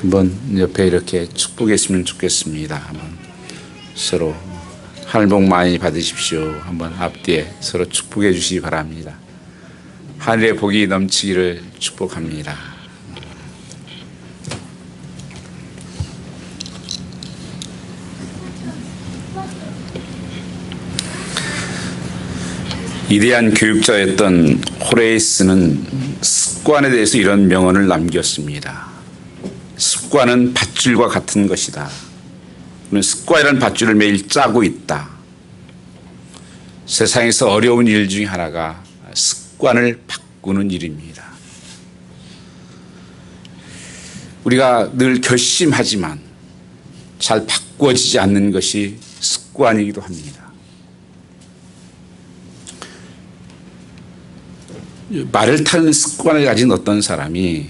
한번 옆에 이렇게 축복했으면 좋겠습니다. 한번 서로 하늘 복 많이 받으십시오. 한번 앞뒤에 서로 축복해 주시기 바랍니다. 하늘의 복이 넘치기를 축복합니다. 위대한 교육자였던 호레이스는 습관에 대해서 이런 명언을 남겼습니다. 습관은 밧줄과 같은 것이다. 습관이라는 밧줄을 매일 짜고 있다. 세상에서 어려운 일 중에 하나가 습관을 바꾸는 일입니다. 우리가 늘 결심하지만 잘 바꾸어지지 않는 것이 습관이기도 합니다. 말을 타는 습관을 가진 어떤 사람이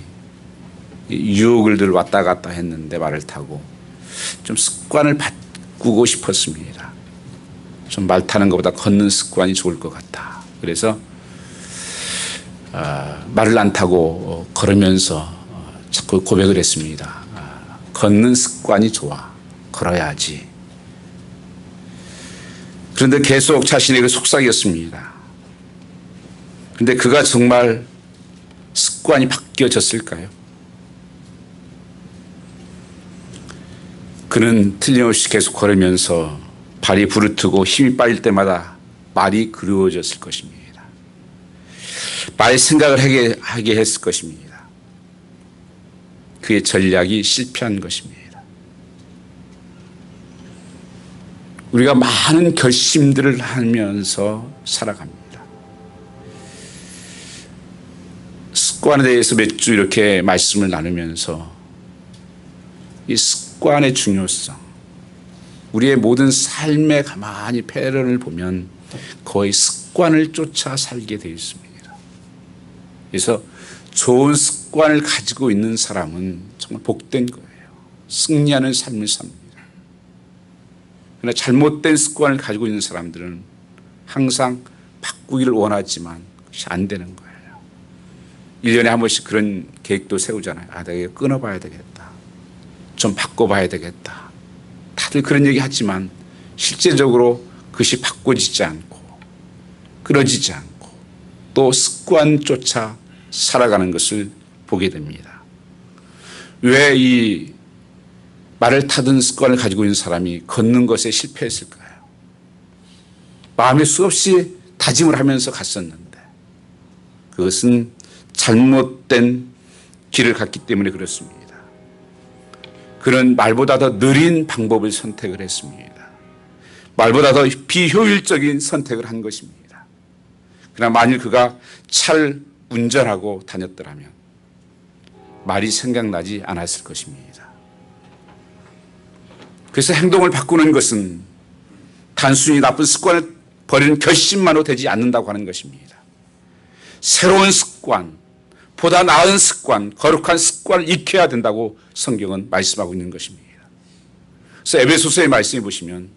유혹을 늘 왔다 갔다 했는데 말을 타고 좀 습관을 바꾸고 싶었습니다. 좀 말 타는 것보다 걷는 습관이 좋을 것 같다. 그래서 말을 안 타고 걸으면서 자꾸 고백을 했습니다. 걷는 습관이 좋아. 걸어야지. 그런데 계속 자신에게 속삭였습니다. 그런데 그가 정말 습관이 바뀌어졌을까요? 그는 틀림없이 계속 걸으면서 발이 부르트고 힘이 빠질 때마다 말이 그리워졌을 것입니다. 말 생각을 하게 했을 것입니다. 그의 전략이 실패한 것입니다. 우리가 많은 결심들을 하면서 살아갑니다. 습관에 대해서 몇 주 이렇게 말씀을 나누면서 이 습관의 중요성, 우리의 모든 삶에 가만히 패턴을 보면 거의 습관을 쫓아 살게 되어 있습니다. 그래서 좋은 습관을 가지고 있는 사람은 정말 복된 거예요. 승리하는 삶을 삽니다. 그러나 잘못된 습관을 가지고 있는 사람들은 항상 바꾸기를 원하지만 그것이 안 되는 거예요. 1년에 한 번씩 그런 계획도 세우잖아요. 내가 이거 끊어봐야 되겠다. 좀 바꿔봐야 되겠다. 다들 그런 얘기 하지만 실제적으로 그것이 바꿔지지 않고 끊어지지 않고 또 습관조차 살아가는 것을 보게 됩니다. 왜 이 말을 타던 습관을 가지고 있는 사람이 걷는 것에 실패했을까요? 마음에 수없이 다짐을 하면서 갔었는데 그것은 잘못된 길을 갔기 때문에 그렇습니다. 그는 말보다 더 느린 방법을 선택을 했습니다. 말보다 더 비효율적인 선택을 한 것입니다. 그러나 만일 그가 차를 운전하고 다녔더라면 말이 생각나지 않았을 것입니다. 그래서 행동을 바꾸는 것은 단순히 나쁜 습관을 버리는 결심만으로 되지 않는다고 하는 것입니다. 새로운 습관, 보다 나은 습관, 거룩한 습관을 익혀야 된다고 성경은 말씀하고 있는 것입니다. 그래서 에베소서의 말씀해 보시면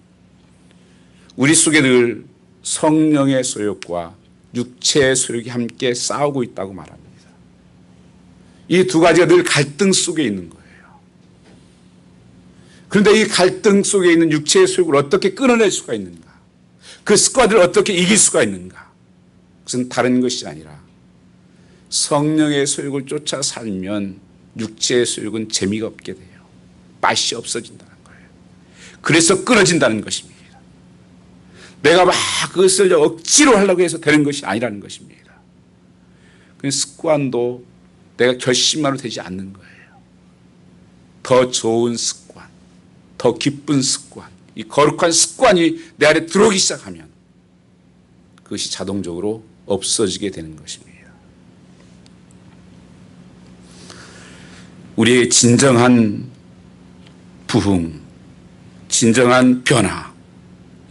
우리 속에 늘 성령의 소욕과 육체의 소욕이 함께 싸우고 있다고 말합니다. 이 두 가지가 늘 갈등 속에 있는 거예요. 그런데 이 갈등 속에 있는 육체의 소욕을 어떻게 끊어낼 수가 있는가? 그 습관들을 어떻게 이길 수가 있는가? 그것은 다른 것이 아니라 성령의 소욕을 쫓아 살면 육체의 소욕은 재미가 없게 돼요. 맛이 없어진다는 거예요. 그래서 끊어진다는 것입니다. 내가 막 그것을 억지로 하려고 해서 되는 것이 아니라는 것입니다. 그 습관도 내가 결심만으로 되지 않는 거예요. 더 좋은 습관, 더 기쁜 습관, 이 거룩한 습관이 내 안에 들어오기 시작하면 그것이 자동적으로 없어지게 되는 것입니다. 우리의 진정한 부흥, 진정한 변화,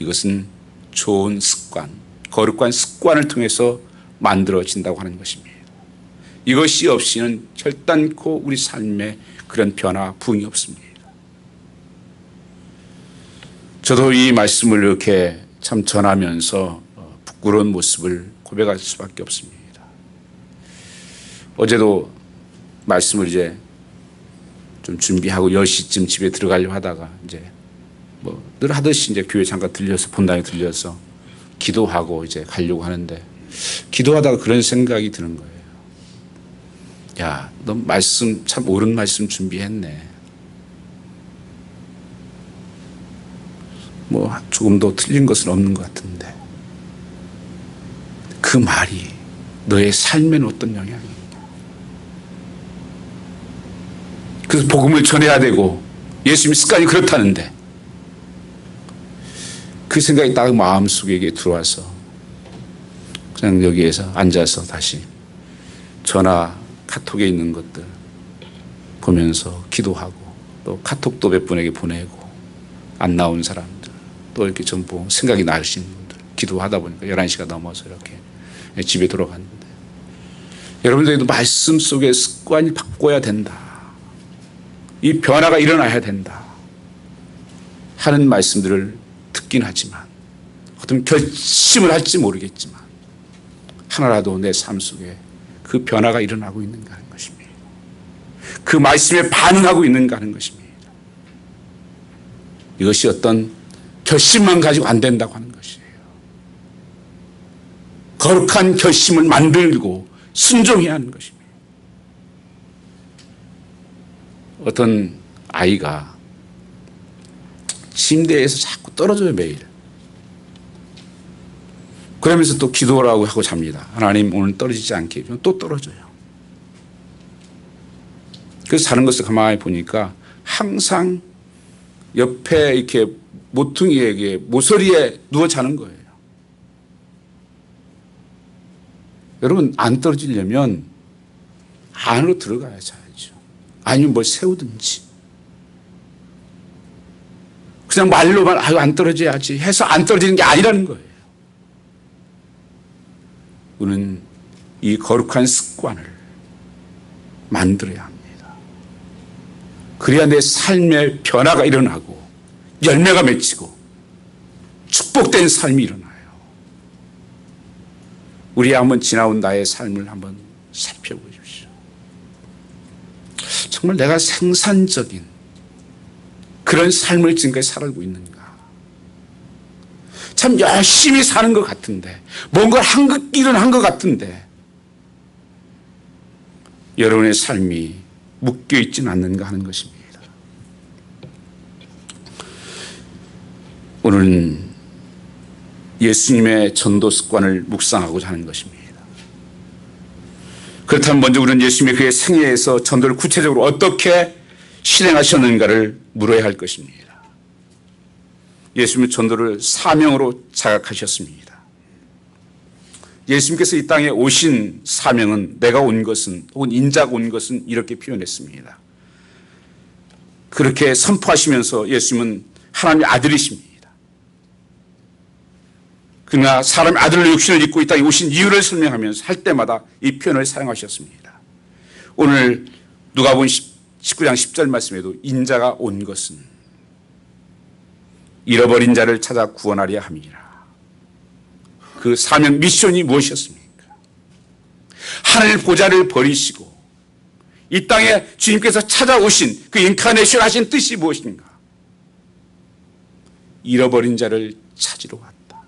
이것은 좋은 습관, 거룩한 습관을 통해서 만들어진다고 하는 것입니다. 이것이 없이는 결단코 우리 삶에 그런 변화, 부흥이 없습니다. 저도 이 말씀을 이렇게 참 전하면서 부끄러운 모습을 고백할 수밖에 없습니다. 어제도 말씀을 이제 좀 준비하고 10시쯤 집에 들어가려고 하다가 이제 뭐 늘 하듯이 이제 교회 잠깐 들려서 본당에 들려서 기도하고 이제 가려고 하는데 기도하다가 그런 생각이 드는 거예요. 야, 너 말씀 참 옳은 말씀 준비했네. 뭐 조금도 틀린 것은 없는 것 같은데 그 말이 너의 삶에는 어떤 영향이 있냐. 그래서 복음을 전해야 되고 예수님 습관이 그렇다는데 그 생각이 딱 마음속에 들어와서 그냥 여기에서 앉아서 다시 전화 카톡에 있는 것들 보면서 기도하고 또 카톡도 몇 분에게 보내고 안 나온 사람들 또 이렇게 전부 생각이 나시는 분들 기도하다 보니까 11시가 넘어서 이렇게 집에 돌아갔는데 여러분들도 말씀 속에 습관을 바꿔야 된다. 이 변화가 일어나야 된다 하는 말씀들을 듣긴 하지만 어떤 결심을 할지 모르겠지만 하나라도 내 삶 속에 그 변화가 일어나고 있는가 하는 것입니다. 그 말씀에 반응하고 있는가 하는 것입니다. 이것이 어떤 결심만 가지고 안 된다고 하는 것이에요. 거룩한 결심을 만들고 순종해야 하는 것입니다. 어떤 아이가 침대에서 자꾸 떨어져요, 매일. 그러면서 또 기도라고 하고 잡니다. 하나님 오늘 떨어지지 않게 해주면 또 떨어져요. 그래서 자는 것을 가만히 보니까 항상 옆에 이렇게 모퉁이에게 모서리에 누워 자는 거예요. 여러분 안 떨어지려면 안으로 들어가야 자야죠. 아니면 뭘 세우든지. 그냥 말로만 아유 안 떨어져야지 해서 안 떨어지는 게 아니라는 거예요. 우리는 이 거룩한 습관을 만들어야 합니다. 그래야 내 삶의 변화가 일어나고 열매가 맺히고 축복된 삶이 일어나요. 우리 한번 지나온 나의 삶을 한번 살펴보십시오. 정말 내가 생산적인 그런 삶을 지금까지 살아가고 있는가? 참 열심히 사는 것 같은데 뭔가 한글길은 한 것 같은데 여러분의 삶이 묶여있지는 않는가 하는 것입니다. 오늘은 예수님의 전도 습관을 묵상하고자 하는 것입니다. 그렇다면 먼저 우리는 예수님의 그의 생애에서 전도를 구체적으로 어떻게 실행하셨는가를 물어야 할 것입니다. 예수님은 전도를 사명으로 자각하셨습니다. 예수님께서 이 땅에 오신 사명은 내가 온 것은 혹은 인자가 온 것은 이렇게 표현했습니다. 그렇게 선포하시면서 예수님은 하나님의 아들이십니다. 그러나 사람의 아들로 육신을 입고 이 땅에 오신 이유를 설명하면서 할 때마다 이 표현을 사용하셨습니다. 오늘 누가복음 19장 10절 말씀에도 인자가 온 것은 잃어버린 자를 찾아 구원하려 함이라. 그 사명 미션이 무엇이었습니까? 하늘 보좌를 버리시고 이 땅에 주님께서 찾아오신 그 인카네이션 하신 뜻이 무엇인가? 잃어버린 자를 찾으러 왔다.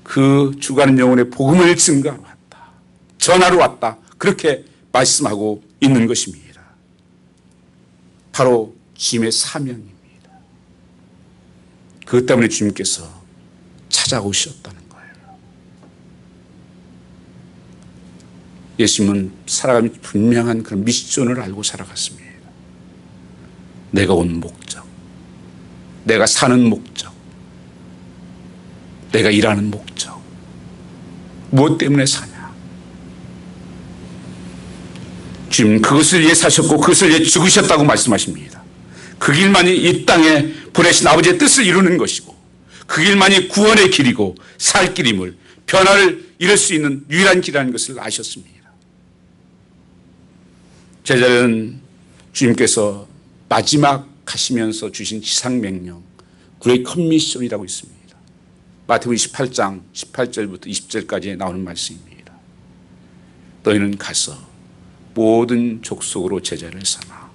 그 죽어가는 영혼의 복음을 증거하러 왔다. 전하러 왔다. 그렇게 말씀하고 있는 것입니다. 바로 주님의 사명입니다. 그것 때문에 주님께서 찾아오셨다는 거예요. 예수님은 살아가며 분명한 그런 미션을 알고 살아갔습니다. 내가 온 목적, 내가 사는 목적, 내가 일하는 목적, 무엇 때문에 사냐? 주님 그것을 위해 사셨고 그것을 위해 죽으셨다고 말씀하십니다. 그 길만이 이 땅에 보내신 아버지의 뜻을 이루는 것이고 그 길만이 구원의 길이고 살 길임을 변화를 이룰 수 있는 유일한 길이라는 것을 아셨습니다. 제자들은 주님께서 마지막 하시면서 주신 지상명령 그레이트 커미션이라고 있습니다. 마태복음 28장 18절부터 20절까지 나오는 말씀입니다. 너희는 가서 모든 족속으로 제자를 삼아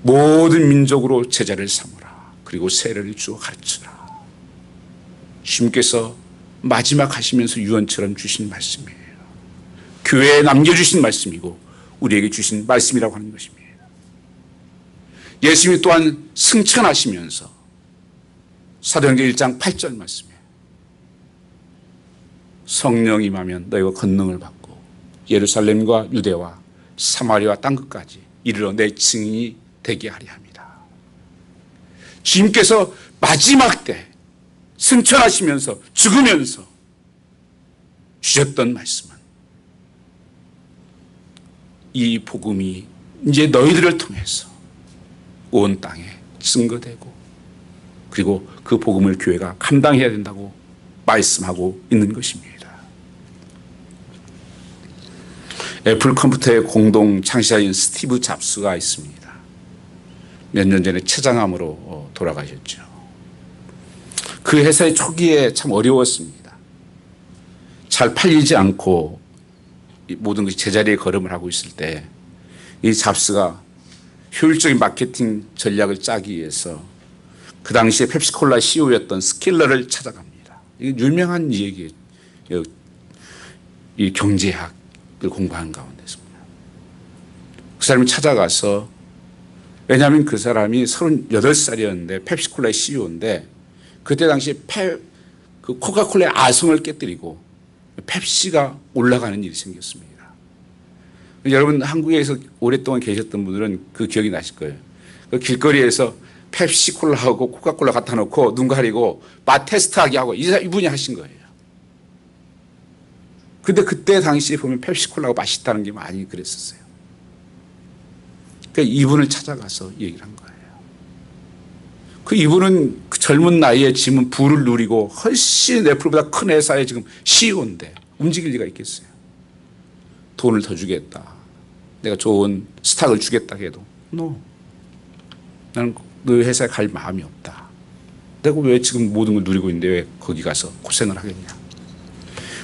모든 민족으로 제자를 삼으라. 그리고 세례를 주어 가르치라. 주님께서 마지막 하시면서 유언처럼 주신 말씀이에요. 교회에 남겨주신 말씀이고 우리에게 주신 말씀이라고 하는 것입니다. 예수님이 또한 승천하시면서 사도행전 1장 8절 말씀이에요. 성령이 임하면 너희가 권능을 받고 예루살렘과 유대와 사마리아 땅끝까지 이르러 내 증인이 되게 하리 합니다. 주님께서 마지막 때 승천하시면서 죽으면서 주셨던 말씀은 이 복음이 이제 너희들을 통해서 온 땅에 증거되고 그리고 그 복음을 교회가 감당해야 된다고 말씀하고 있는 것입니다. 애플 컴퓨터의 공동 창시자인 스티브 잡스가 있습니다. 몇 년 전에 췌장암으로 돌아가셨죠. 그 회사의 초기에 참 어려웠습니다. 잘 팔리지 않고 모든 것이 제자리에 걸음을 하고 있을 때 이 잡스가 효율적인 마케팅 전략을 짜기 위해서 그 당시에 펩시콜라 CEO였던 스킬러를 찾아갑니다. 이게 유명한 얘기예요. 이 경제학을 공부하는 가운데서입니다. 그 사람이 찾아가서 왜냐하면 그 사람이 38살이었는데 펩시콜라의 CEO인데 그때 당시에 그 코카콜라의 아성을 깨뜨리고 펩시가 올라가는 일이 생겼습니다. 여러분 한국에서 오랫동안 계셨던 분들은 그 기억이 나실 거예요. 그 길거리에서 펩시콜라하고 코카콜라 갖다 놓고 눈 가리고 맛 테스트하게 하고 이분이 하신 거예요. 그런데 그때 당시에 보면 펩시콜라가 맛있다는 게 많이 그랬었어요. 그러니까 이분을 찾아가서 얘기를 한 거예요. 그 이분은 그 젊은 나이에 지금 부를 누리고 훨씬 애플보다 큰 회사에 지금 CEO인데 움직일 리가 있겠어요. 돈을 더 주겠다. 내가 좋은 스탁을 주겠다 해도 no. 나는 너희 회사에 갈 마음이 없다. 내가 왜 지금 모든 걸 누리고 있는데 왜 거기 가서 고생을 하겠냐.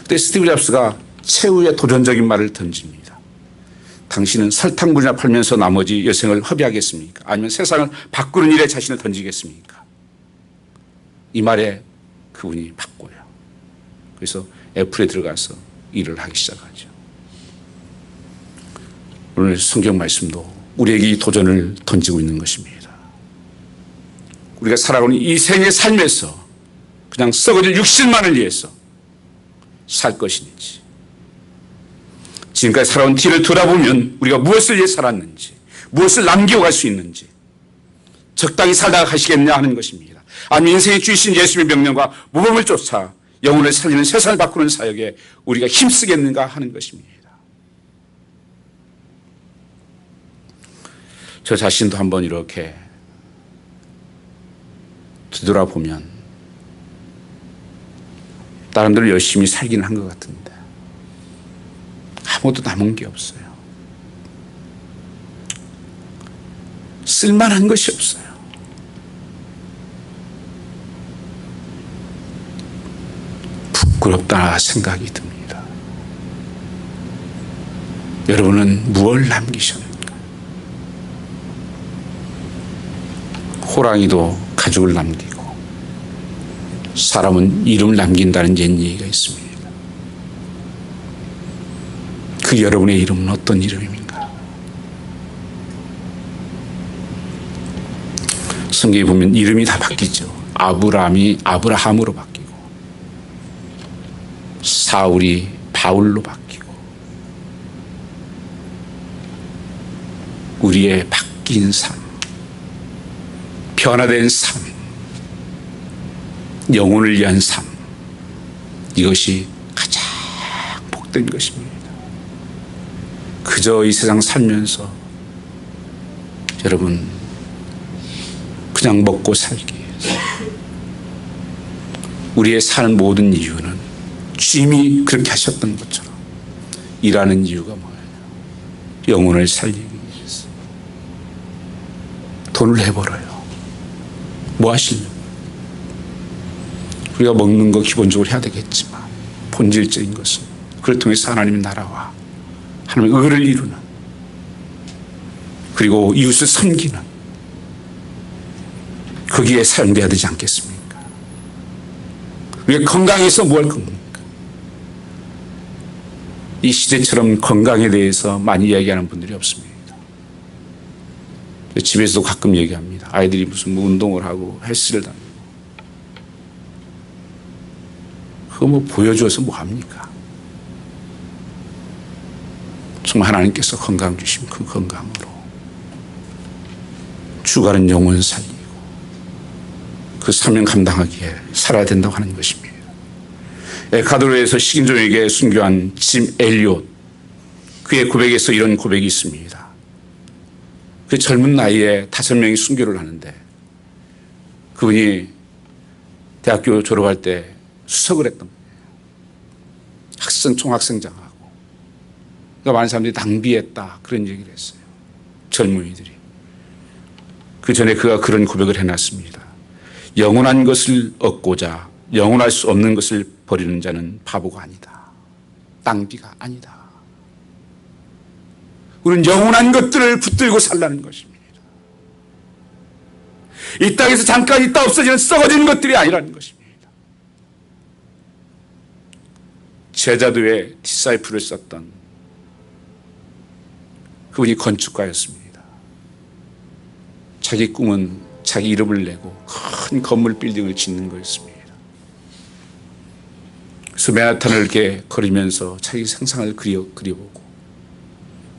그때 스티브 잡스가 최후의 도전적인 말을 던집니다. 당신은 설탕물이나 팔면서 나머지 여생을 허비하겠습니까? 아니면 세상을 바꾸는 일에 자신을 던지겠습니까? 이 말에 그분이 바꿔요. 그래서 애플에 들어가서 일을 하기 시작하죠. 오늘 성경 말씀도 우리에게 이 도전을 던지고 있는 것입니다. 우리가 살아오는 이 생의 삶에서 그냥 썩어질 육신만을 위해서 살 것인지, 지금까지 살아온 뒤를 돌아보면 우리가 무엇을 위해 살았는지, 무엇을 남겨갈 수 있는지 적당히 살다가 가시겠냐 하는 것입니다. 아니면 인생에 주신 예수님의 명령과 모범을 쫓아 영혼을 살리는 세상을 바꾸는 사역에 우리가 힘쓰겠는가 하는 것입니다. 저 자신도 한번 이렇게 뒤돌아보면 사람들은 열심히 살긴 한 것 같은데 아무것도 남은 게 없어요. 쓸만한 것이 없어요. 부끄럽다 생각이 듭니다. 여러분은 무엇을 남기셨는가? 호랑이도 가죽을 남기고 사람은 이름을 남긴다는 옛 얘기가 있습니다. 그 여러분의 이름은 어떤 이름입니까? 성경에 보면 이름이 다 바뀌죠. 아브라함이 아브라함으로 바뀌고 사울이 바울로 바뀌고 우리의 바뀐 삶, 변화된 삶, 영혼을 위한 삶, 이것이 가장 복된 것입니다. 그저 이 세상 살면서 여러분 그냥 먹고 살기 위해서 우리의 사는 모든 이유는 주님이 그렇게 하셨던 것처럼 일하는 이유가 뭐예요? 영혼을 살리기 위해서. 돈을 내버려요. 뭐 하시려고? 우리가 먹는 거 기본적으로 해야 되겠지만 본질적인 것은 그를 통해서 하나님의 나라와 하나님의 의를 이루는, 그리고 이웃을 섬기는, 거기에 사용돼야 되지 않겠습니까? 왜 건강해서 뭘 겁니까? 이 시대처럼 건강에 대해서 많이 이야기하는 분들이 없습니다. 집에서도 가끔 얘기합니다. 아이들이 무슨 운동을 하고 헬스를 다니고. 그거 뭐 보여줘서 뭐 합니까? 정말 하나님께서 건강 주시면 그 건강으로 죽어가는 영혼 살리고 그 사명 감당하기에 살아야 된다고 하는 것입니다. 에콰도르에서 식인종에게 순교한 짐 엘리엇, 그의 고백에서 이런 고백이 있습니다. 그 젊은 나이에 5명이 순교를 하는데 그분이 대학교 졸업할 때 수석을 했던 거예요. 총학생장하고. 그러니까 많은 사람들이 낭비했다 그런 얘기를 했어요. 젊은이들이. 그 전에 그가 그런 고백을 해놨습니다. 영원한 것을 얻고자 영원할 수 없는 것을 버리는 자는 바보가 아니다. 낭비가 아니다. 우리는 영원한 것들을 붙들고 살라는 것입니다. 이 땅에서 잠깐 있다 없어지는 썩어지는 것들이 아니라는 것입니다. 제자도에 디사이플을 썼던 그분이 건축가였습니다. 자기 꿈은 자기 이름을 내고 큰 건물 빌딩을 짓는 거였습니다. 그래서 맨하탄을 이렇게 걸으면서 자기 상상을 그려보고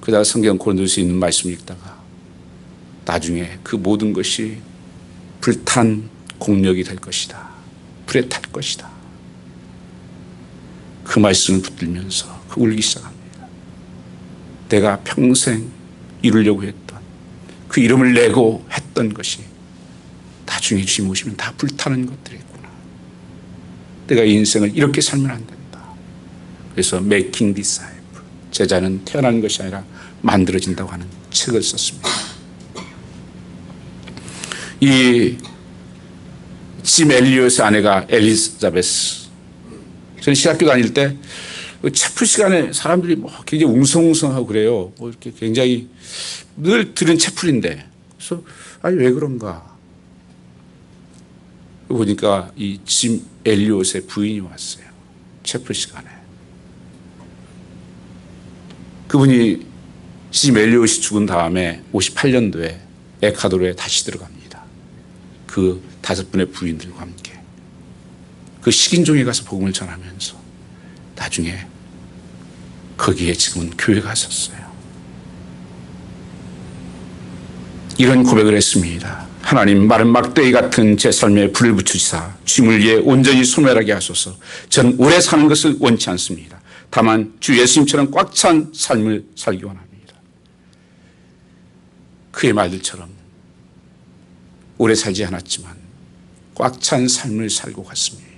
그러다가 성경 고린도서에 있는 말씀을 읽다가 나중에 그 모든 것이 불탄 공력이 될 것이다. 불에 탈 것이다. 그 말씀을 붙들면서 울기 시작합니다. 내가 평생 이루려고 했던 그 이름을 내고 했던 것이 나중에 주님 오시면 다 불타는 것들이구나. 내가 인생을 이렇게 살면 안 된다. 그래서 Making Disciple, 제자는 태어나는 것이 아니라 만들어진다고 하는 책을 썼습니다. 이 짐 엘리엇의 아내가 엘리자베스. 저는 신학교 다닐 때 채플 시간에 사람들이 뭐 굉장히 웅성웅성하고 그래요. 뭐 이렇게 굉장히 늘 들은 채플인데, 그래서 아니 왜 그런가 보니까 이 짐 엘리엇의 부인이 왔어요. 채플 시간에. 그분이 짐 엘리엇이 죽은 다음에 58년도에 에콰도르에 다시 들어갑니다. 그 5분의 부인들과 함께. 그 식인종에 가서 복음을 전하면서 나중에 거기에 지금은 교회가 섰어요. 이런 고백을 했습니다. 하나님, 마른 막대기 같은 제 삶에 불을 붙이시사 주님을 위해 온전히 소멸하게 하소서. 전 오래 사는 것을 원치 않습니다. 다만 주 예수님처럼 꽉 찬 삶을 살기 원합니다. 그의 말들처럼 오래 살지 않았지만 꽉 찬 삶을 살고 갔습니다.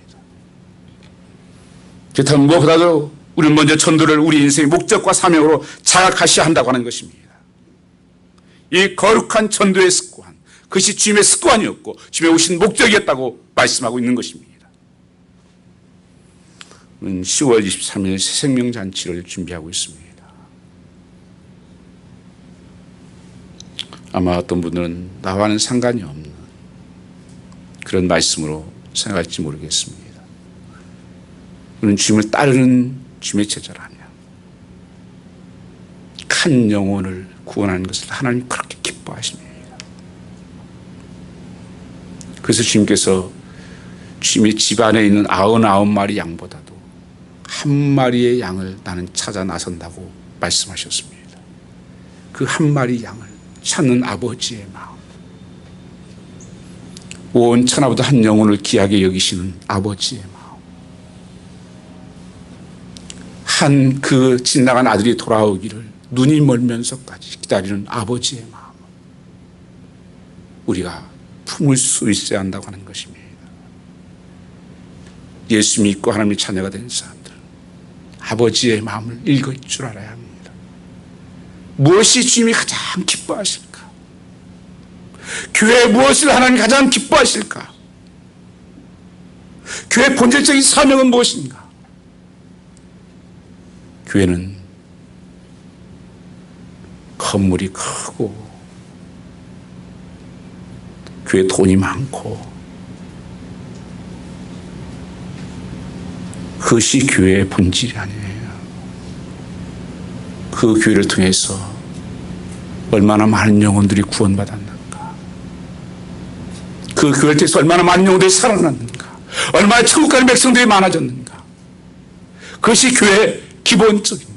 그렇다면 무엇보다도 우리는 먼저 전도를 우리 인생의 목적과 사명으로 자각하셔야 한다고 하는 것입니다. 이 거룩한 전도의 습관, 그것이 주님의 습관이었고 주님의 오신 목적이었다고 말씀하고 있는 것입니다. 10월 23일 새생명잔치를 준비하고 있습니다. 아마 어떤 분들은 나와는 상관이 없는 그런 말씀으로 생각할지 모르겠습니다. 우리는 주님을 따르는 주님의 제자라면 한 영혼을 구원하는 것을 하나님이 그렇게 기뻐하십니다. 그래서 주님께서 주님의 집안에 있는 99마리 양보다도 한 마리의 양을 나는 찾아 나선다고 말씀하셨습니다. 그 한 마리 양을 찾는 아버지의 마음, 온 천하보다 한 영혼을 귀하게 여기시는 아버지의 마음, 한 그 지나간 아들이 돌아오기를 눈이 멀면서까지 기다리는 아버지의 마음, 우리가 품을 수 있어야 한다고 하는 것입니다. 예수 믿고 하나님의 자녀가 된 사람들, 아버지의 마음을 읽을 줄 알아야 합니다. 무엇이 주님이 가장 기뻐하실까? 교회에 무엇을 하나님 가장 기뻐하실까? 교회의 본질적인 사명은 무엇인가? 교회는 건물이 크고 교회 돈이 많고 그것이 교회의 본질이 아니에요. 그 교회를 통해서 얼마나 많은 영혼들이 구원받았는가, 그 교회를 통해서 얼마나 많은 영혼들이 살아났는가, 얼마나 천국 가는 백성들이 많아졌는가. 그것이 교회의 기본적인 거예요.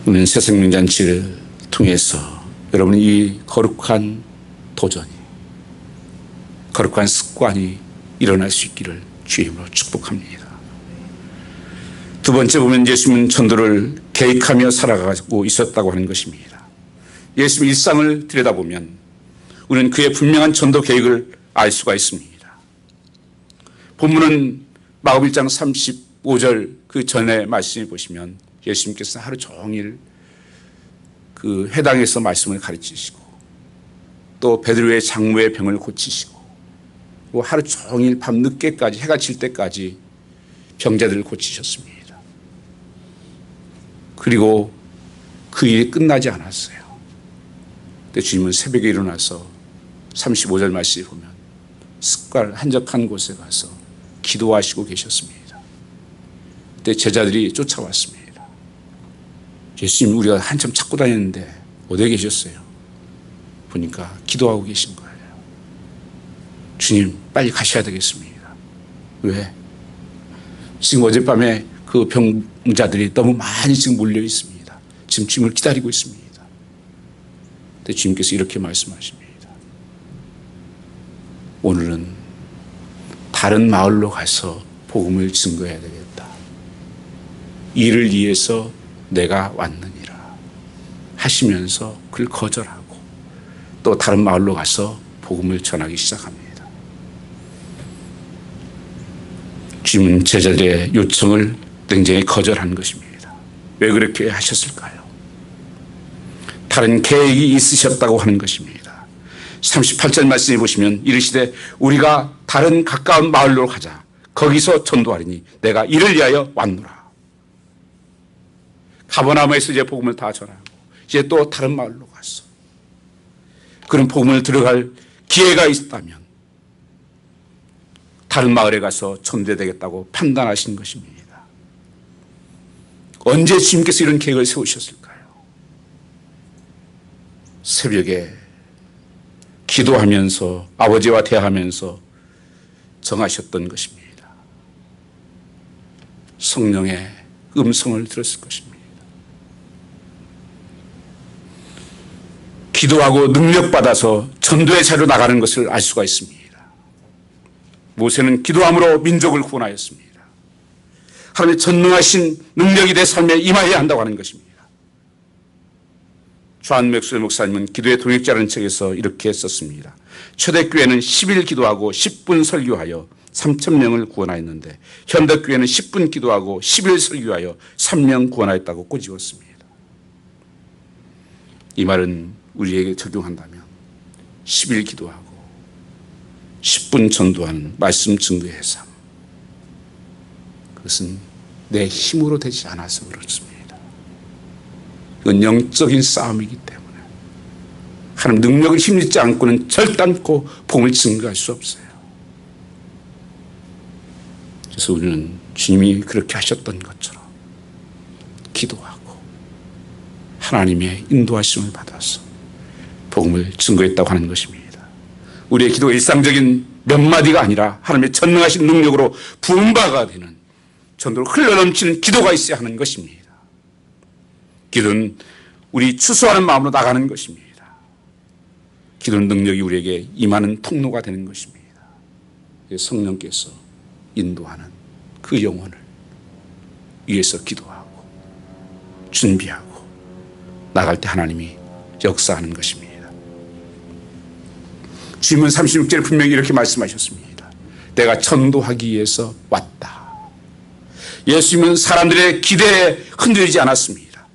우리는 새생명잔치를 통해서 여러분이 이 거룩한 도전이, 거룩한 습관이 일어날 수 있기를 주의 이름으로 축복합니다. 두 번째 보면 예수님은 전도를 계획하며 살아가고 있었다고 하는 것입니다. 예수님 일상을 들여다보면 우리는 그의 분명한 전도 계획을 알 수가 있습니다. 본문은 마가복음 1장 35절 그 전에 말씀을 보시면 예수님께서 하루 종일 그 회당에서 말씀을 가르치시고 또 베드로의 장모의 병을 고치시고 또 하루 종일 밤 늦게까지 해가 질 때까지 병자들을 고치셨습니다. 그리고 그 일이 끝나지 않았어요. 근데 주님은 새벽에 일어나서 35절 말씀을 보면 습관 한적한 곳에 가서 기도하시고 계셨습니다. 그때 제자들이 쫓아왔습니다. 예수님, 우리가 한참 찾고 다녔는데 어디에 계셨어요? 보니까 기도하고 계신 거예요. 주님, 빨리 가셔야 되겠습니다. 왜? 지금 어젯밤에 그 병자들이 너무 많이 지금 몰려 있습니다. 지금 주님을 기다리고 있습니다. 근데 주님께서 이렇게 말씀하십니다. 오늘은 다른 마을로 가서 복음을 증거해야 되겠다. 이를 위해서 내가 왔느니라 하시면서 그를 거절하고 또 다른 마을로 가서 복음을 전하기 시작합니다. 주님은 제자들의 요청을 굉장히 거절한 것입니다. 왜 그렇게 하셨을까요? 다른 계획이 있으셨다고 하는 것입니다. 38절 말씀해 보시면 이르시되 우리가 다른 가까운 마을로 가자. 거기서 전도하리니 내가 이를 위하여 왔노라. 가버나움에서 이제 복음을 다 전하고 이제 또 다른 마을로 갔어. 그런 복음을 들어갈 기회가 있다면 다른 마을에 가서 전도되겠다고 판단하신 것입니다. 언제 주님께서 이런 계획을 세우셨을까요? 새벽에 기도하면서 아버지와 대화하면서 정하셨던 것입니다. 성령의 음성을 들었을 것입니다. 기도하고 능력받아서 전도의 자리로 나가는 것을 알 수가 있습니다. 모세는 기도함으로 민족을 구원하였습니다. 하나님의 전능하신 능력이 내 삶에 임하여야 한다고 하는 것입니다. 존 맥스웰 목사님은 기도의 동역자라는 책에서 이렇게 썼습니다. 초대교회는 10일 기도하고 10분 설교하여 3,000명을 구원하였는데 현대교회는 10분 기도하고 10일 설교하여 3명 구원하였다고 꼬집었습니다. 이 말은 우리에게 적용한다면 10일 기도하고 10분 전도하는 말씀 증거의 삶, 그것은 내 힘으로 되지 않아서 그렇습니다. 이건 영적인 싸움이기 때문에 하나님 능력을 힘입지 않고는 절단코 복음을 증거할 수 없어요. 그래서 우리는 주님이 그렇게 하셨던 것처럼 기도하고 하나님의 인도하심을 받아서 복음을 증거했다고 하는 것입니다. 우리의 기도가 일상적인 몇 마디가 아니라 하나님의 전능하신 능력으로 부음바가 되는 전도로 흘러넘치는 기도가 있어야 하는 것입니다. 기도는 우리 추수하는 마음으로 나가는 것입니다. 기도는 능력이 우리에게 임하는 통로가 되는 것입니다. 성령께서 인도하는 그 영혼을 위해서 기도하고 준비하고 나갈 때 하나님이 역사하는 것입니다. 주님은 36절에 분명히 이렇게 말씀하셨습니다. 내가 전도하기 위해서 왔다. 예수님은 사람들의 기대에 흔들리지 않았습니다.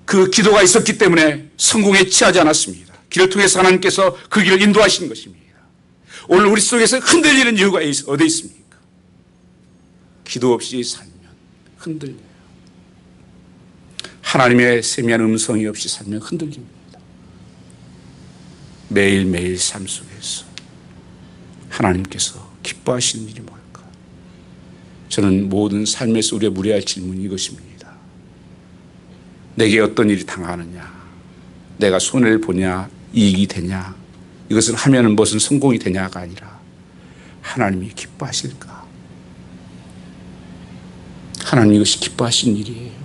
그 기도가 있었기 때문에 성공에 취하지 않았습니다. 길을 통해서 하나님께서 그 길을 인도하신 것입니다. 오늘 우리 속에서 흔들리는 이유가 어디 있습니까? 기도 없이 살면 흔들려요. 하나님의 세미한 음성이 없이 살면 흔들립니다. 매일매일 삶 속에서 하나님께서 기뻐하시는 일이 뭘까? 저는 모든 삶에서 우리가 물어야 할 질문이 이것입니다. 내게 어떤 일이 당하느냐? 내가 손해를 보냐? 이익이 되냐? 이것을 하면 무슨 성공이 되냐가 아니라 하나님이 기뻐하실까? 하나님 이것이 기뻐하신 일이에요.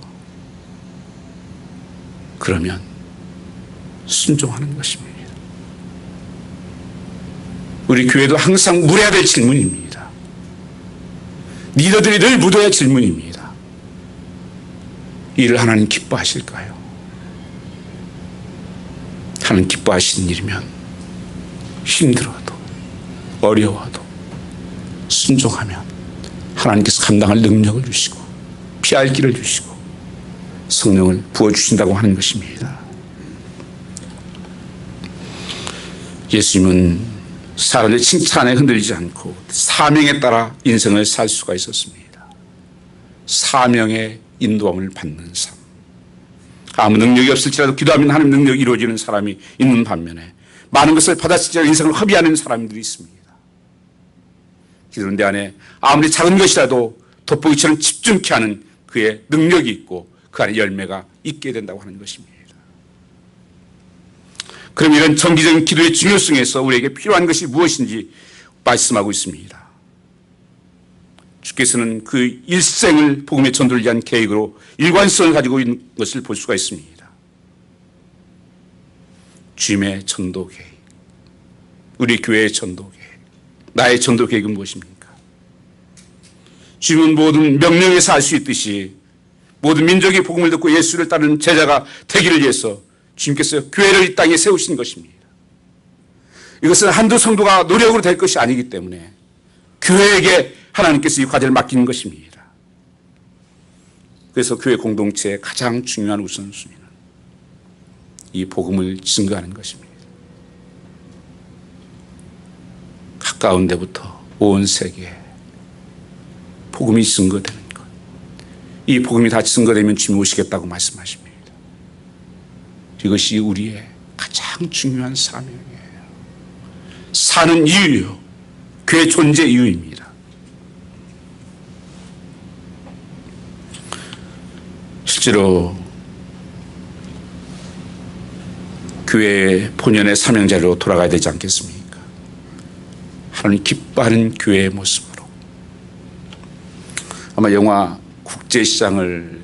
그러면 순종하는 것입니다. 우리 교회도 항상 물어야 될 질문입니다. 리더들이 늘 묻어야 할 질문입니다. 이를 하나님 기뻐하실까요? 하나님 기뻐하시는 일이면 힘들어도 어려워도 순종하면 하나님께서 감당할 능력을 주시고 피할 길을 주시고 성령을 부어주신다고 하는 것입니다. 예수님은 사람들의 칭찬에 흔들리지 않고 사명에 따라 인생을 살 수가 있었습니다. 사명의 인도함을 받는 삶. 아무 능력이 없을지라도 기도하면 하나님 능력이 이루어지는 사람이 있는 반면에 많은 것을 받았을지라도 인생을 허비하는 사람들이 있습니다. 기도는 내 안에 아무리 작은 것이라도 돋보기처럼 집중케 하는 그의 능력이 있고 그 안에 열매가 있게 된다고 하는 것입니다. 그럼 이런 정기적인 기도의 중요성에서 우리에게 필요한 것이 무엇인지 말씀하고 있습니다. 주께서는 그 일생을 복음의 전도를 위한 계획으로 일관성을 가지고 있는 것을 볼 수가 있습니다. 주님의 전도 계획, 우리 교회의 전도 계획, 나의 전도 계획은 무엇입니까? 주님은 모든 명령에서 알 수 있듯이 모든 민족이 복음을 듣고 예수를 따르는 제자가 되기를 위해서 주님께서 교회를 이 땅에 세우신 것입니다. 이것은 한두 성도가 노력으로 될 것이 아니기 때문에 교회에게 하나님께서 이 과제를 맡기는 것입니다. 그래서 교회 공동체의 가장 중요한 우선순위는 이 복음을 증거하는 것입니다. 가까운 데부터 온 세계에 복음이 증거되는 것. 이 복음이 다 증거되면 주님이 오시겠다고 말씀하십니다. 이것이 우리의 가장 중요한 사명이에요. 사는 이유요. 교회 존재 이유입니다. 실제로 교회의 본연의 사명자로 돌아가야 되지 않겠습니까? 하나님 기뻐하는 교회의 모습으로. 아마 영화 국제시장을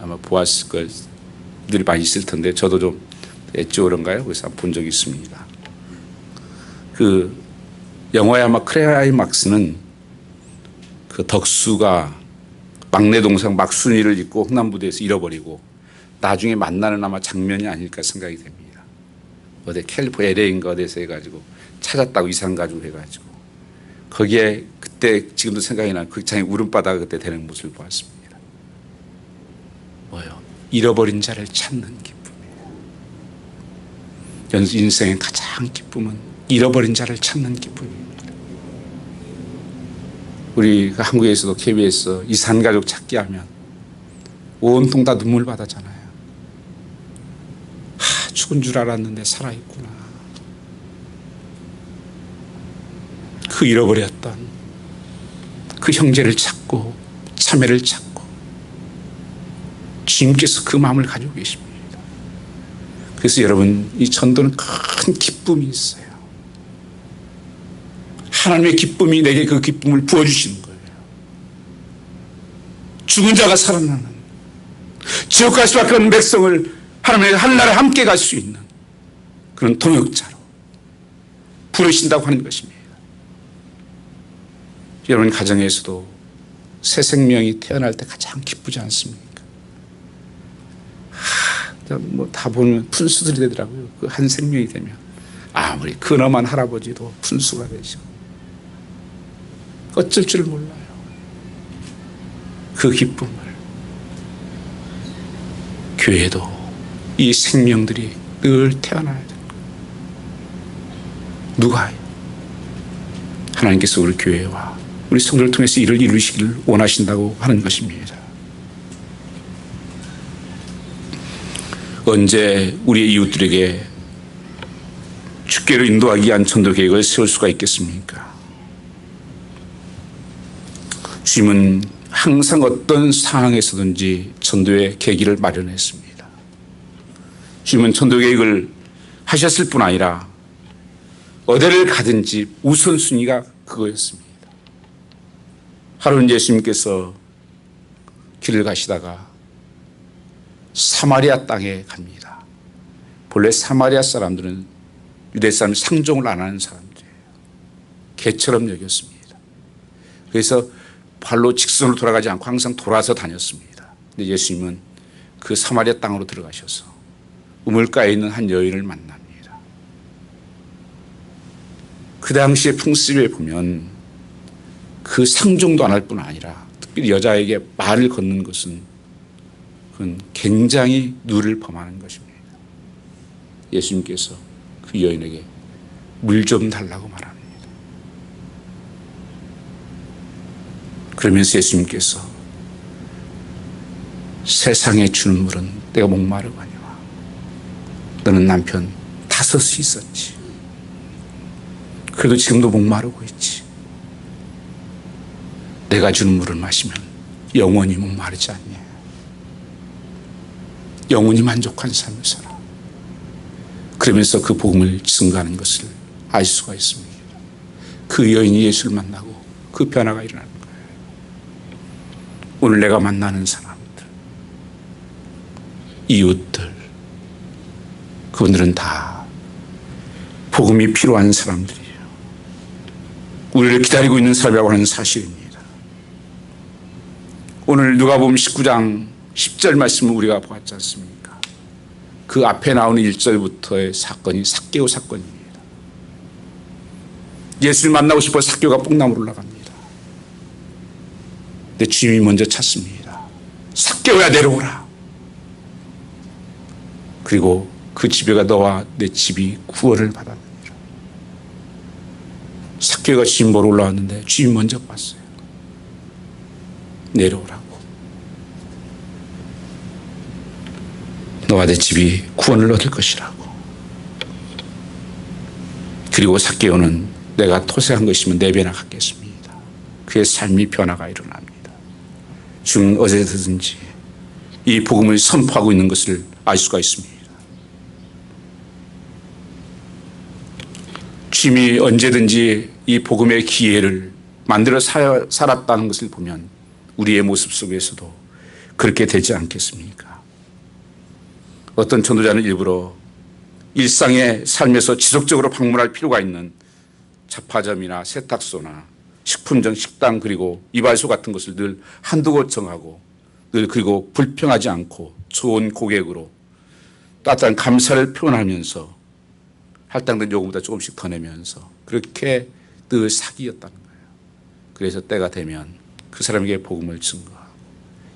아마 보았을 것들이 많이 있을 텐데 저도 좀 애초그런가요? 그래서 한번 본 적이 있습니다. 그 영화의 아마 크라이막스는 그 덕수가 막내 동생 막순이를 잊고 흥남부대에서 잃어버리고 나중에 만나는 아마 장면이 아닐까 생각이 됩니다. 어디 캘리포니아 LA인가 어디서 해가지고 찾았다고 이상 가지고 해가지고 거기에 그때 지금도 생각이 나는 극장의 울음바다가 그때 되는 모습을 보았습니다. 뭐요? 잃어버린 자를 찾는 기쁨이에요. 인생의 가장 기쁨은 잃어버린 자를 찾는 기쁨입니다. 우리 한국에서도 KBS에서 이산가족 찾기 하면 온통 다 눈물 바다잖아요. 죽은 줄 알았는데 살아있구나. 그 잃어버렸던 그 형제를 찾고 자매를 찾고 주님께서 그 마음을 가지고 계십니다. 그래서 여러분 이 전도는 큰 기쁨이 있어요. 하나님의 기쁨이 내게 그 기쁨을 부어주시는 거예요. 죽은 자가 살아나는 지옥 갈 수밖에 없는 백성을 하나님의 한나라에 함께 갈 수 있는 그런 동역자로 부르신다고 하는 것입니다. 여러분 가정에서도 새 생명이 태어날 때 가장 기쁘지 않습니까? 뭐 다 보면 푼수들이 되더라고요. 그 한 생명이 되면 아무리 근엄한 할아버지도 푼수가 되죠. 어쩔 줄 몰라요. 그 기쁨을 교회도 이 생명들이 늘 태어나야 됩니다. 누가 하나님께서 우리 교회와 우리 성도를 통해서 이를 이루시기를 원하신다고 하는 것입니다. 언제 우리의 이웃들에게 주께로 인도하기 위한 전도 계획을 세울 수가 있겠습니까? 주님은 항상 어떤 상황에서든지 전도의 계기를 마련했습니다. 주님은 전도 계획을 하셨을 뿐 아니라 어디를 가든지 우선순위가 그거였습니다. 하루는 예수님께서 길을 가시다가 사마리아 땅에 갑니다. 본래 사마리아 사람들은 유대 사람이 상종을 안 하는 사람들이에요. 개처럼 여겼습니다. 그래서 발로 직선으로 돌아가지 않고 항상 돌아서 다녔습니다. 근데 예수님은 그 사마리아 땅으로 들어가셔서 우물가에 있는 한 여인을 만납니다. 그 당시의 풍습에 보면 그 상종도 안 할 뿐 아니라 특별히 여자에게 말을 걷는 것은 그건 굉장히 누를 범하는 것입니다. 예수님께서 그 여인에게 물 좀 달라고 말합니다. 그러면서 예수님께서 세상에 주는 물은 내가 목마르거니와 너는 남편 5이 있었지. 그래도 지금도 목마르고 있지. 내가 주는 물을 마시면 영원히 목마르지 않냐. 영원히 만족한 삶을 살아. 그러면서 그 복음을 증거하는 것을 알 수가 있습니다. 그 여인이 예수를 만나고 그 변화가 일어나는 거예요. 오늘 내가 만나는 사람들, 이웃들, 그분들은 다 복음이 필요한 사람들이에요. 우리를 기다리고 있는 사람이라고 하는 사실입니다. 오늘 누가복음 19장 10절 말씀을 우리가 보았지 않습니까? 그 앞에 나오는 1절부터의 사건이 삭개오 사건입니다. 예수를 만나고 싶어 삭개오가 뽕나무로 올라갑니다. 근데 주님이 먼저 찾습니다. 삭개오야 내려오라. 그리고 그 집에가 너와 내 집이 구원을 받았느니라. 삭개오가 주님 보러 올라왔는데 주님 먼저 봤어요. 내려오라고. 너와 내 집이 구원을 얻을 것이라고. 그리고 삭개오는 내가 토색한 것이면 4배나 갚겠습니다. 그의 삶이 변화가 일어납니다. 주는 어제든지 이 복음을 선포하고 있는 것을 알 수가 있습니다. 주님이 언제든지 이 복음의 기회를 만들어 살았다는 것을 보면 우리의 모습 속에서도 그렇게 되지 않겠습니까? 어떤 전도자는 일부러 일상의 삶에서 지속적으로 방문할 필요가 있는 잡화점이나 세탁소나 식품점, 식당 그리고 이발소 같은 것을 늘 한두 곳 정하고 늘 그리고 불평하지 않고 좋은 고객으로 따뜻한 감사를 표현하면서 할당된 요금보다 조금씩 더 내면서 그렇게 늘 사기였다는 거예요. 그래서 때가 되면 그 사람에게 복음을 증거하고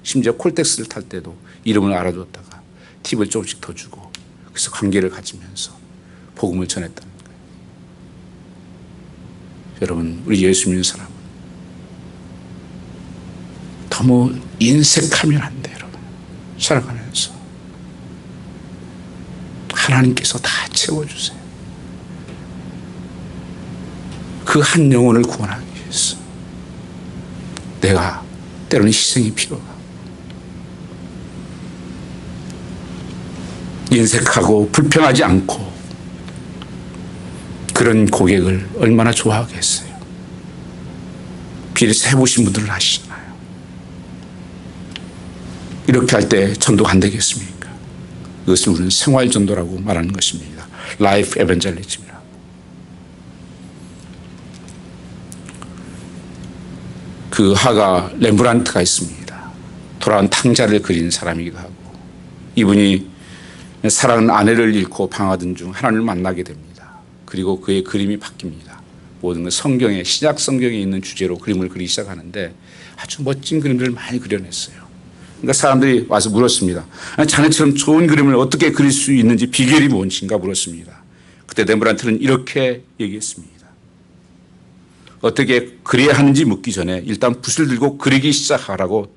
심지어 콜택스를 탈 때도 이름을 알아줬다가 팁을 조금씩 더 주고 그래서 관계를 가지면서 복음을 전했다는 거예요. 여러분, 우리 예수 믿는 사람은 너무 인색하면 안 돼요. 여러분, 살아가면서 하나님께서 다 채워주세요. 그 한 영혼을 구원하기 위해서 내가 때로는 희생이 필요하고 인색하고 불평하지 않고 그런 고객을 얼마나 좋아하겠어요. 비례해서 해보신 분들은 아시나요? 이렇게 할 때 전도가 안 되겠습니까? 이것을 우리는 생활전도라고 말하는 것입니다. 라이프 에반젤리즘이라고. 그 화가 렘브란트가 있습니다. 돌아온 탕자를 그린 사람이기도 하고 이분이 사랑하는 아내를 잃고 방황하던 중 하나님을 만나게 됩니다. 그리고 그의 그림이 바뀝니다. 모든 건 성경에 신약 성경에 있는 주제로 그림을 그리기 시작하는데 아주 멋진 그림들을 많이 그려냈어요. 그러니까 사람들이 와서 물었습니다. 자네처럼 좋은 그림을 어떻게 그릴 수 있는지 비결이 무엇인가 물었습니다. 그때 렘브란트는 이렇게 얘기했습니다. 어떻게 그려야 하는지 묻기 전에 일단 붓을 들고 그리기 시작하라고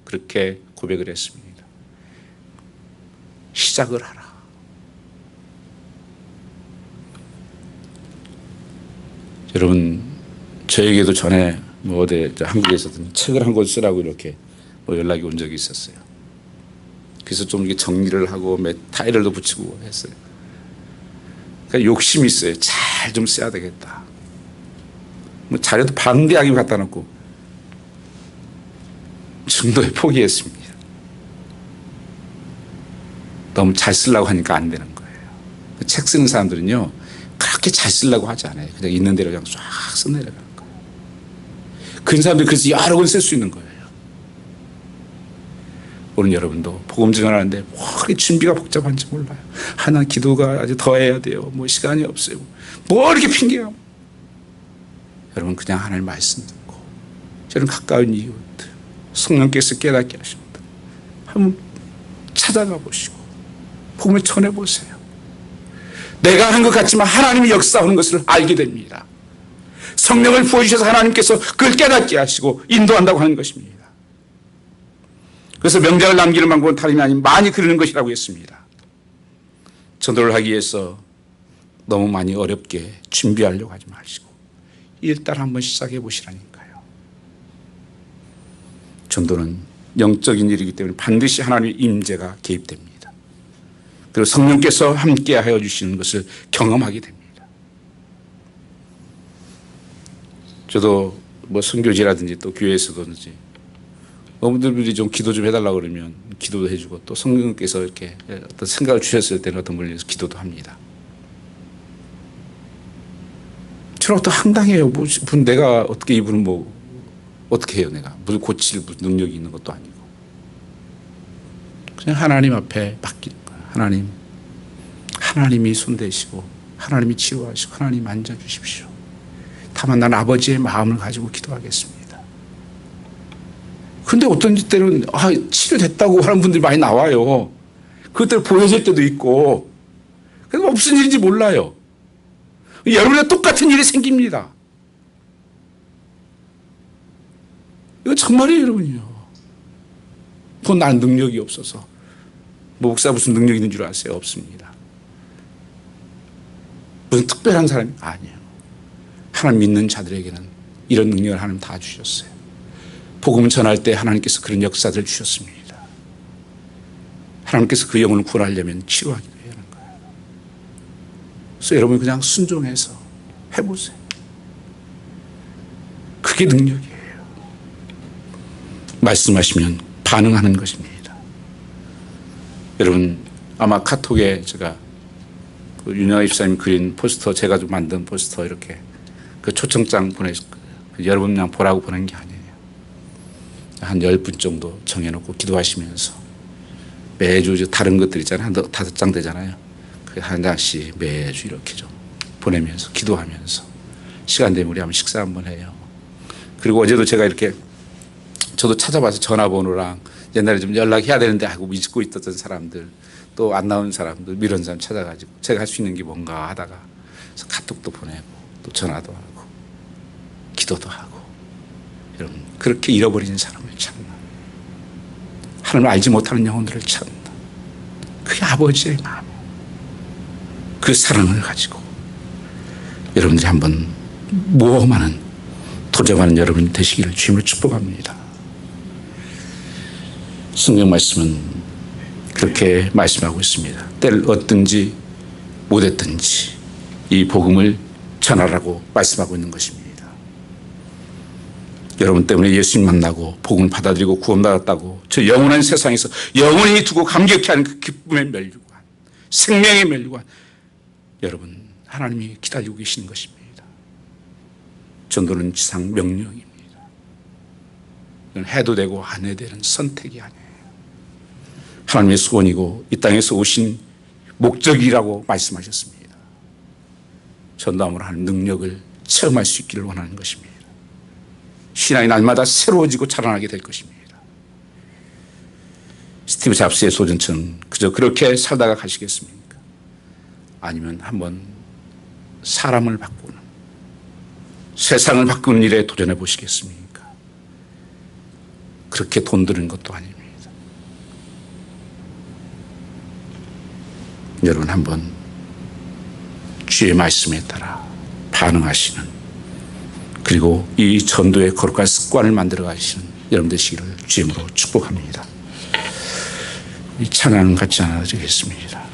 그렇게 고백을 했습니다. 시작을 하라. 여러분, 저에게도 전에 어디 한국에서든 책을 한 권 쓰라고 이렇게 연락이 온 적이 있었어요. 그래서 좀 이렇게 정리를 하고 타이틀도 붙이고 했어요. 그러니까 욕심이 있어요. 잘 좀 써야 되겠다. 자료도 방대하게 갖다 놓고 중도에 포기했습니다. 너무 잘 쓰려고 하니까 안 되는 거예요. 책 쓰는 사람들은요, 그렇게 잘 쓰려고 하지 않아요. 그냥 있는 대로 그냥 쫙 써내려가는 거예요. 그런 사람들이 그래서 여러 권 쓸 수 있는 거예요. 오늘 여러분도 복음 전하는데 뭐 준비가 복잡한지 몰라요. 하나 기도가 아주 더 해야 돼요. 시간이 없어요. 이렇게 핑계가. 여러분 그냥 하나님 말씀 듣고 저는 가까운 이웃들 성령께서 깨닫게 하십니다. 한번 찾아가 보시고 복음을 전해보세요. 내가 하는 것 같지만 하나님이 역사하는 것을 알게 됩니다. 성령을 부어주셔서 하나님께서 그걸 깨닫게 하시고 인도한다고 하는 것입니다. 그래서 명작을 남기는 방법은 다름이 아닌 많이 그리는 것이라고 했습니다. 전도를 하기 위해서 너무 많이 어렵게 준비하려고 하지 마시고 일단 한번 시작해 보시라니까요. 전도는 영적인 일이기 때문에 반드시 하나님의 임재가 개입됩니다. 그리고 성령께서 함께 하여 주시는 것을 경험하게 됩니다. 저도 선교지라든지 또 교회에서든지 어머니들이 좀 기도 좀 해달라고 그러면 기도도 해주고 또 성령께서 이렇게 어떤 생각을 주셨을 때는 어떤 분을 위해서 기도도 합니다. 저는 또 황당해요. 내가 어떻게 이분은 어떻게 해요, 내가. 무슨 고칠 무슨 능력이 있는 것도 아니고. 그냥 하나님 앞에 맡기는 거예요. 하나님이 손대시고, 하나님이 치유하시고, 하나님 만져주십시오. 다만 난 아버지의 마음을 가지고 기도하겠습니다. 근데 어떤 때는, 치료됐다고 하는 분들이 많이 나와요. 그것대로 보여질 때도 있고, 그래서 무슨 일인지 몰라요. 여러분과 똑같은 일이 생깁니다. 이거 정말이에요, 여러분이요. 그건 난 능력이 없어서. 목사 무슨 능력이 있는 줄 아세요? 없습니다. 무슨 특별한 사람이 아니에요. 하나님 믿는 자들에게는 이런 능력을 하나님 다 주셨어요. 복음 전할 때 하나님께서 그런 역사들을 주셨습니다. 하나님께서 그 영혼을 구원하려면 치료하기도 해야 하는 거예요. 그래서 여러분 그냥 순종해서 해보세요. 그게 능력이에요. 말씀하시면 반응하는 것입니다. 여러분 아마 카톡에 제가 윤영아 입사님 그린 포스터, 제가 좀 만든 포스터 이렇게 그 초청장 보내실 거예요. 여러분 그냥 보라고 보낸 게 아니에요. 한 10분 정도 정해놓고 기도하시면서 매주 다른 것들 있잖아요. 한 5장 되잖아요. 그 한 장씩 매주 이렇게 좀 보내면서 기도하면서 시간 되면 우리 한번 식사 한번 해요. 그리고 어제도 제가 이렇게 저도 찾아봐서 전화번호랑 옛날에 좀 연락해야 되는데 하고 잊고 있었던 사람들, 또 안 나온 사람들, 이런 사람 찾아가지고 제가 할 수 있는 게 뭔가 하다가 그래서 카톡도 보내고 또 전화도 하고 기도도 하고. 여러분 그렇게 잃어버린 사람을 찾는, 하나님을 알지 못하는 영혼들을 찾는 그게 아버지의 마음, 그 사랑을 가지고 여러분들이 한번 모험하는, 도전하는 여러분이 되시기를 주님으로 축복합니다. 성경 말씀은 그렇게 말씀하고 있습니다. 때를 얻든지 못했든지 이 복음을 전하라고 말씀하고 있는 것입니다. 여러분 때문에 예수님 만나고 복음을 받아들이고 구원받았다고 저 영원한 세상에서 영원히 두고 감격해 하는 그 기쁨의 멸류관, 생명의 멸류관, 여러분 하나님이 기다리고 계시는 것입니다. 전도는 지상 명령입니다. 해도 되고 안 해도 되는 선택이 아니에요. 하나님의 소원이고 이 땅에서 오신 목적이라고 말씀하셨습니다. 전도함으로 하는 능력을 체험할 수 있기를 원하는 것입니다. 신앙이 날마다 새로워지고 자라나게 될 것입니다. 스티브 잡스의 소전처럼 그저 그렇게 살다가 가시겠습니까? 아니면 한번 사람을 바꾸는, 세상을 바꾸는 일에 도전해 보시겠습니까? 그렇게 돈 드는 것도 아닙니다. 여러분 한번 주의 말씀에 따라 반응하시는, 그리고 이 전도의 거룩한 습관을 만들어 가시는 여러분 되시기를 주님으로 축복합니다. 이 찬양 같이 나눠드리겠습니다.